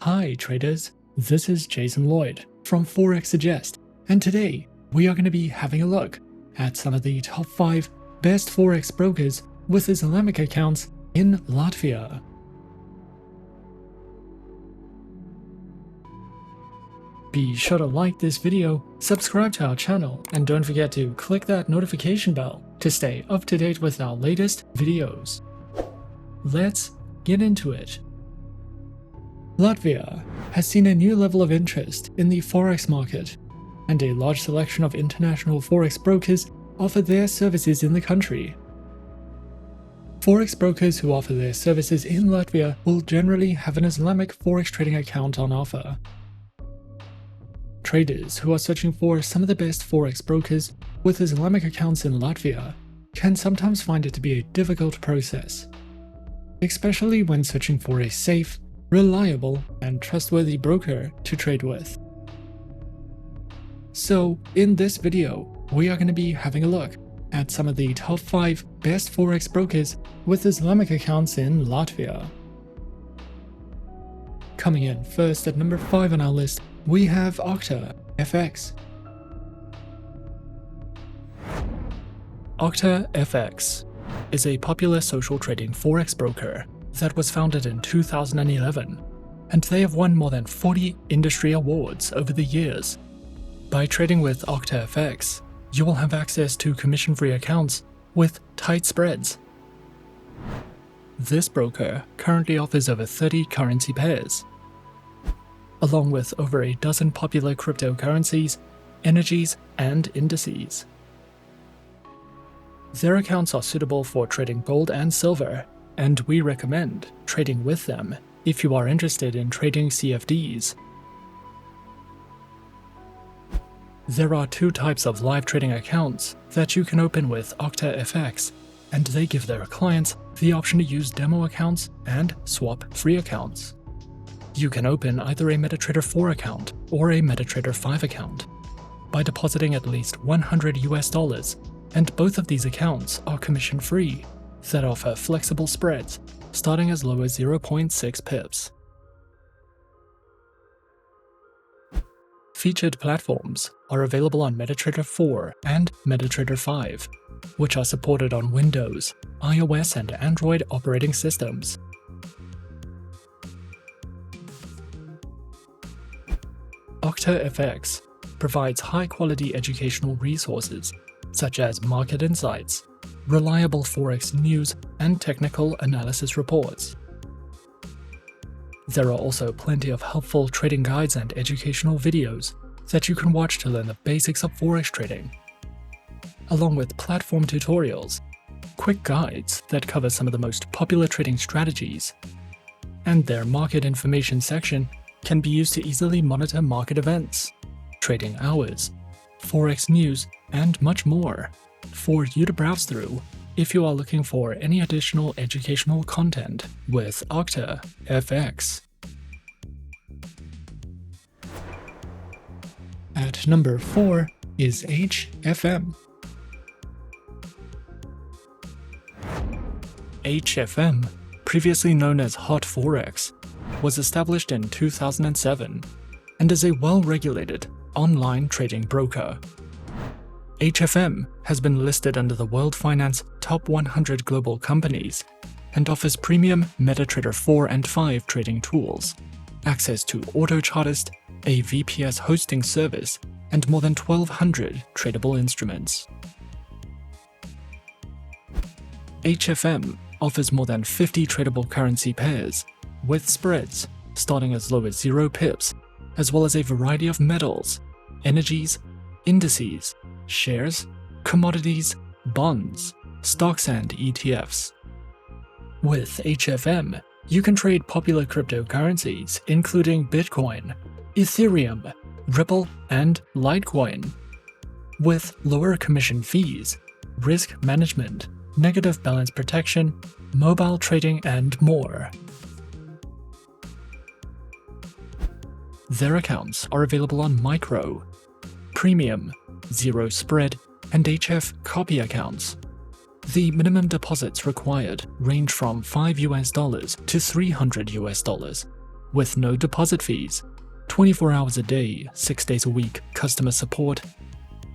Hi traders, this is Jason Lloyd from Forexsuggest, and today we are going to be having a look at some of the top 5 best Forex brokers with Islamic accounts in Latvia. Be sure to like this video, subscribe to our channel, and don't forget to click that notification bell to stay up to date with our latest videos. Let's get into it. Latvia has seen a new level of interest in the Forex market, and a large selection of international Forex brokers offer their services in the country. Forex brokers who offer their services in Latvia will generally have an Islamic Forex trading account on offer. Traders who are searching for some of the best Forex brokers with Islamic accounts in Latvia can sometimes find it to be a difficult process, especially when searching for a safe, reliable, and trustworthy broker to trade with. So, in this video, we are going to be having a look at some of the top 5 best Forex brokers with Islamic accounts in Latvia. Coming in first at number 5 on our list, we have OctaFX. OctaFX is a popular social trading Forex broker that was founded in 2011, and they have won more than 40 industry awards over the years. By trading with OctaFX, you will have access to commission-free accounts with tight spreads. This broker currently offers over 30 currency pairs, along with over a dozen popular cryptocurrencies, energies, and indices. Their accounts are suitable for trading gold and silver, and we recommend trading with them if you are interested in trading CFDs. There are 2 types of live trading accounts that you can open with OctaFX, and they give their clients the option to use demo accounts and swap free accounts. You can open either a MetaTrader 4 account or a MetaTrader 5 account by depositing at least $100, and both of these accounts are commission-free that offer flexible spreads starting as low as 0.6 pips. Featured platforms are available on MetaTrader 4 and MetaTrader 5, which are supported on Windows, iOS, and Android operating systems. OctaFX provides high-quality educational resources such as market insights, reliable Forex news, and technical analysis reports. There are also plenty of helpful trading guides and educational videos that you can watch to learn the basics of Forex trading, along with platform tutorials, quick guides that cover some of the most popular trading strategies, and their market information section can be used to easily monitor market events, trading hours, Forex news, and much more for you to browse through if you are looking for any additional educational content with OctaFX. At number 4 is HFM. HFM, previously known as Hot Forex, was established in 2007 and is a well-regulated online trading broker. HFM has been listed under the World Finance Top 100 Global Companies and offers premium MetaTrader 4 and 5 trading tools, access to AutoChartist, a VPS hosting service, and more than 1,200 tradable instruments. HFM offers more than 50 tradable currency pairs, with spreads starting as low as 0 pips, as well as a variety of metals, energies, indices, shares, commodities, bonds, stocks, and ETFs. With HFM, you can trade popular cryptocurrencies including Bitcoin, Ethereum, Ripple, and Litecoin, with lower commission fees, risk management, negative balance protection, mobile trading, and more. Their accounts are available on Micro, Premium, Zero Spread, and HF Copy accounts. The minimum deposits required range from $5 to $300, with no deposit fees, 24 hours a day, 6 days a week customer support,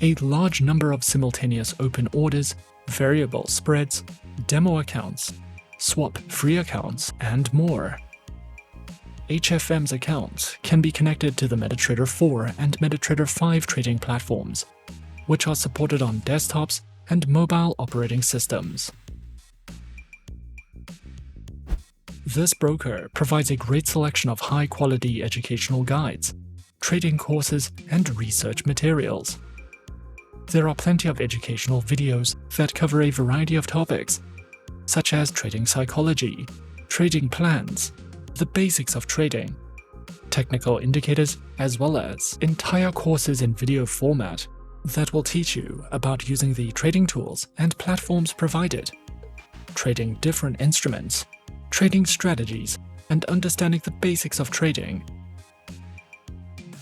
a large number of simultaneous open orders, variable spreads, demo accounts, swap-free accounts, and more. HFM's accounts can be connected to the MetaTrader 4 and MetaTrader 5 trading platforms, which are supported on desktops and mobile operating systems. This broker provides a great selection of high-quality educational guides, trading courses, and research materials. There are plenty of educational videos that cover a variety of topics, such as trading psychology, trading plans, the basics of trading, technical indicators, as well as entire courses in video format that will teach you about using the trading tools and platforms provided, trading different instruments, trading strategies, and understanding the basics of trading.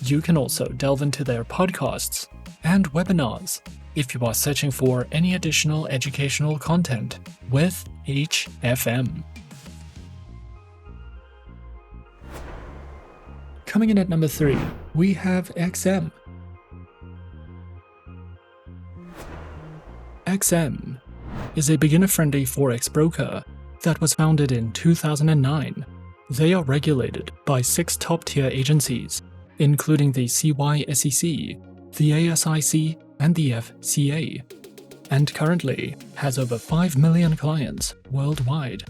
You can also delve into their podcasts and webinars if you are searching for any additional educational content with HFM. Coming in at number 3, we have XM. XM is a beginner-friendly Forex broker that was founded in 2009. They are regulated by 6 top-tier agencies, including the CYSEC, the ASIC, and the FCA, and currently has over 5 million clients worldwide.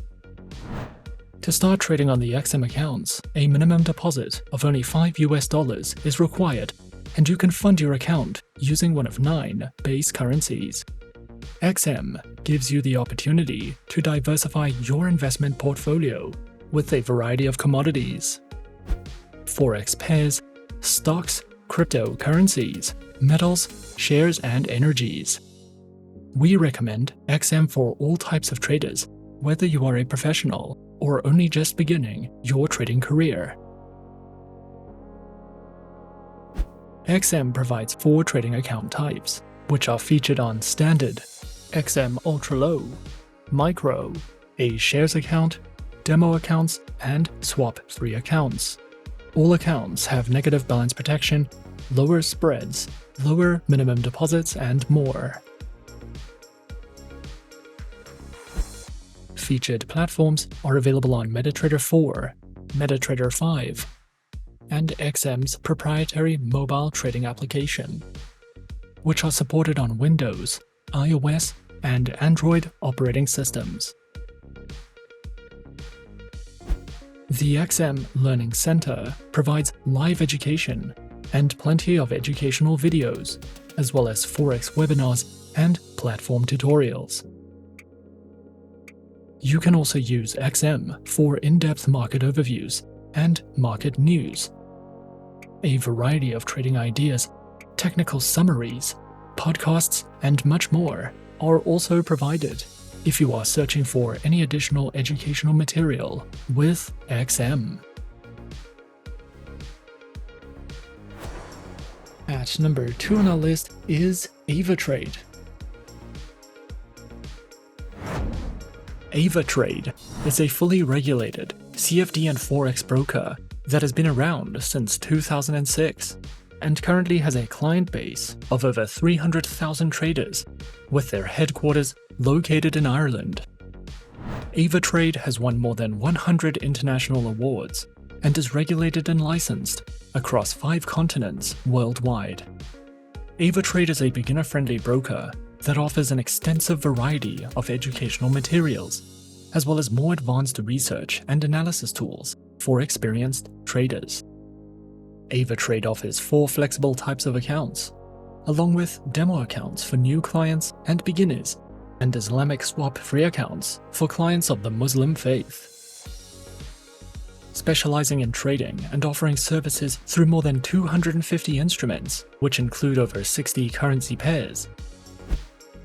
To start trading on the XM accounts, a minimum deposit of only $5 is required, and you can fund your account using one of 9 base currencies. XM gives you the opportunity to diversify your investment portfolio with a variety of commodities, Forex pairs, stocks, cryptocurrencies, metals, shares, and energies. We recommend XM for all types of traders, whether you are a professional or only just beginning your trading career. XM provides 4 trading account types, which are featured on Standard, XM Ultra Low, Micro, a shares account, demo accounts, and swap-free accounts. All accounts have negative balance protection, lower spreads, lower minimum deposits, and more. Featured platforms are available on MetaTrader 4, MetaTrader 5, and XM's proprietary mobile trading application, which are supported on Windows, iOS, and Android operating systems. The XM Learning Center provides live education and plenty of educational videos, as well as Forex webinars and platform tutorials. You can also use XM for in-depth market overviews and market news. A variety of trading ideas, technical summaries, podcasts, and much more are also provided if you are searching for any additional educational material with XM. At number 2 on our list is Avatrade. Avatrade is a fully regulated CFD and Forex broker that has been around since 2006 and currently has a client base of over 300,000 traders, with their headquarters located in Ireland. Avatrade has won more than 100 international awards and is regulated and licensed across 5 continents worldwide. Avatrade is a beginner-friendly broker that offers an extensive variety of educational materials, as well as more advanced research and analysis tools for experienced traders. Avatrade offers 4 flexible types of accounts, along with demo accounts for new clients and beginners, and Islamic swap-free accounts for clients of the Muslim faith. Specializing in trading and offering services through more than 250 instruments, which include over 60 currency pairs,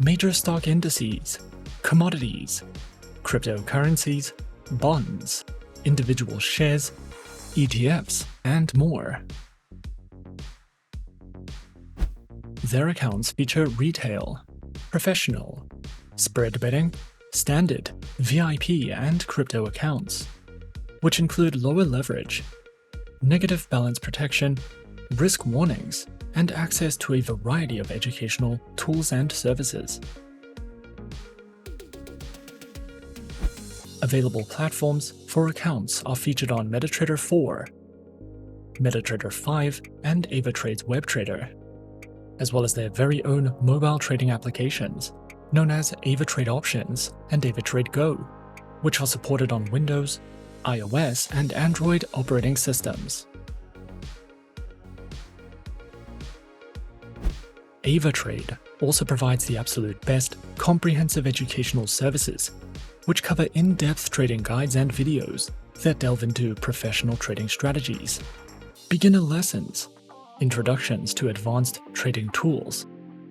major stock indices, commodities, cryptocurrencies, bonds, individual shares, ETFs, and more. Their accounts feature retail, professional, spread betting, standard, VIP, and crypto accounts, which include lower leverage, negative balance protection, risk warnings, and access to a variety of educational tools and services. Available platforms for accounts are featured on MetaTrader 4, MetaTrader 5, and Avatrade's WebTrader, as well as their very own mobile trading applications, known as Avatrade Options and Avatrade Go, which are supported on Windows, iOS, and Android operating systems. Avatrade also provides the absolute best comprehensive educational services, which cover in-depth trading guides and videos that delve into professional trading strategies, beginner lessons, introductions to advanced trading tools,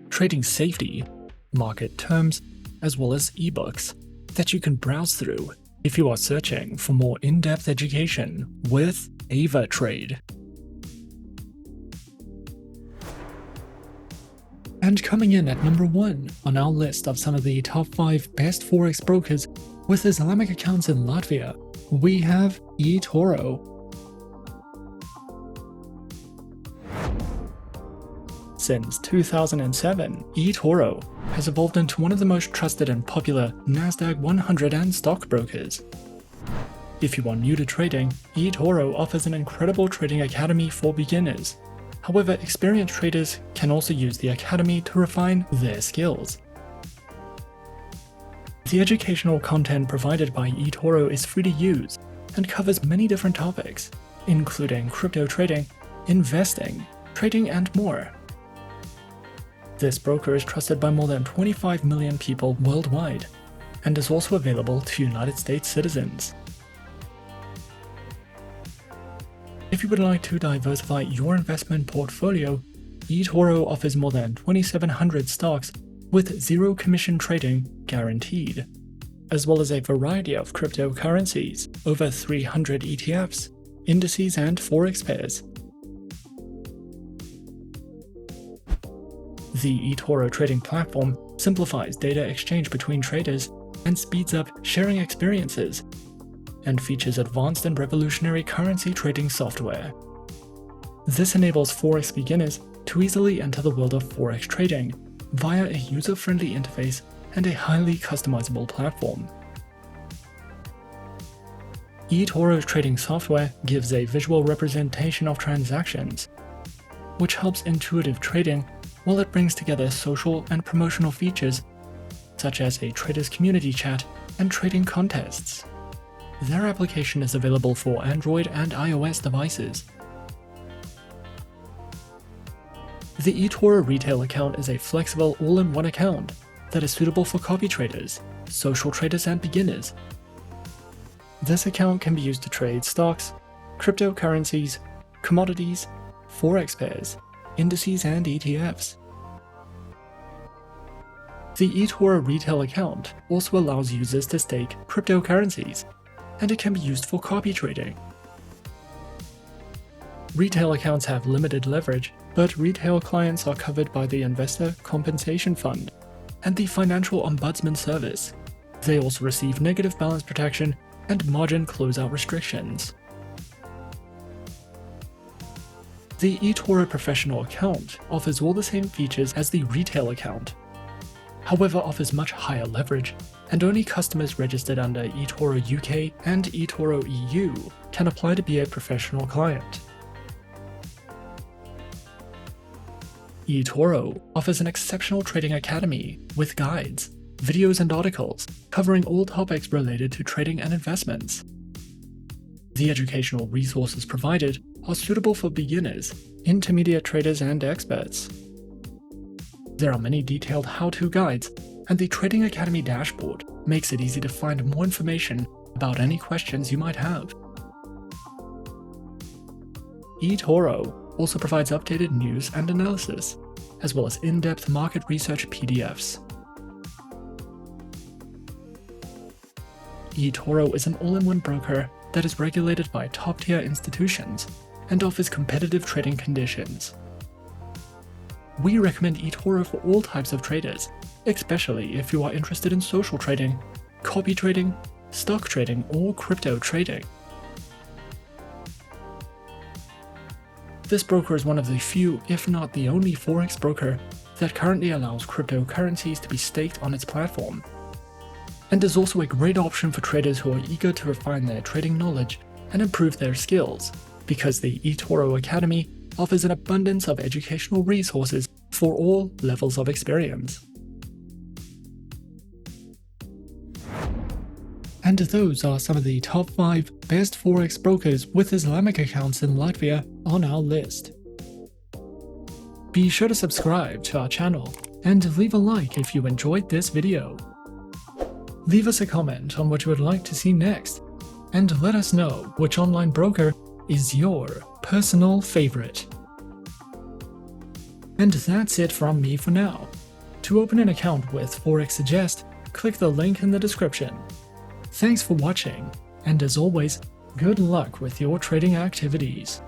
trading safety, market terms, as well as ebooks that you can browse through if you are searching for more in-depth education with Avatrade. And coming in at number 1 on our list of some of the top 5 best Forex brokers with Islamic accounts in Latvia, we have eToro. Since 2007, eToro has evolved into one of the most trusted and popular Nasdaq 100 and stockbrokers. If you are new to trading, eToro offers an incredible trading academy for beginners. However, experienced traders can also use the academy to refine their skills. The educational content provided by eToro is free to use and covers many different topics, including crypto trading, investing, trading, and more. This broker is trusted by more than 25 million people worldwide and is also available to United States citizens. If you would like to diversify your investment portfolio, eToro offers more than 2,700 stocks with zero commission trading guaranteed, as well as a variety of cryptocurrencies, over 300 ETFs, indices, and Forex pairs. The eToro trading platform simplifies data exchange between traders and speeds up sharing experiences, and features advanced and revolutionary currency trading software. This enables Forex beginners to easily enter the world of Forex trading via a user-friendly interface and a highly customizable platform. eToro's trading software gives a visual representation of transactions, which helps intuitive trading while it brings together social and promotional features such as a traders community chat and trading contests. Their application is available for Android and iOS devices. The eToro retail account is a flexible all-in-one account that is suitable for copy traders, social traders, and beginners. This account can be used to trade stocks, cryptocurrencies, commodities, Forex pairs, indices, and ETFs. The eToro retail account also allows users to stake cryptocurrencies, and it can be used for copy trading. Retail accounts have limited leverage, but retail clients are covered by the Investor Compensation Fund and the Financial Ombudsman Service. They also receive negative balance protection and margin closeout restrictions. The eToro Professional account offers all the same features as the retail account, however offers much higher leverage, and only customers registered under eToro UK and eToro EU can apply to be a professional client. eToro offers an exceptional trading academy with guides, videos, and articles covering all topics related to trading and investments. The educational resources provided are suitable for beginners, intermediate traders, and experts. There are many detailed how-to guides, and the Trading Academy dashboard makes it easy to find more information about any questions you might have. eToro also provides updated news and analysis, as well as in-depth market research PDFs. eToro is an all-in-one broker that is regulated by top-tier institutions and offers competitive trading conditions. We recommend eToro for all types of traders, especially if you are interested in social trading, copy trading, stock trading, or crypto trading. This broker is one of the few, if not the only Forex broker that currently allows cryptocurrencies to be staked on its platform, and is also a great option for traders who are eager to refine their trading knowledge and improve their skills, because the eToro Academy offers an abundance of educational resources for all levels of experience. And those are some of the top 5 best Forex brokers with Islamic accounts in Latvia on our list. Be sure to subscribe to our channel and leave a like if you enjoyed this video. Leave us a comment on what you would like to see next, and let us know which online broker is your personal favorite. And that's it from me for now. To open an account with Forexsuggest, click the link in the description. Thanks for watching, and as always, good luck with your trading activities.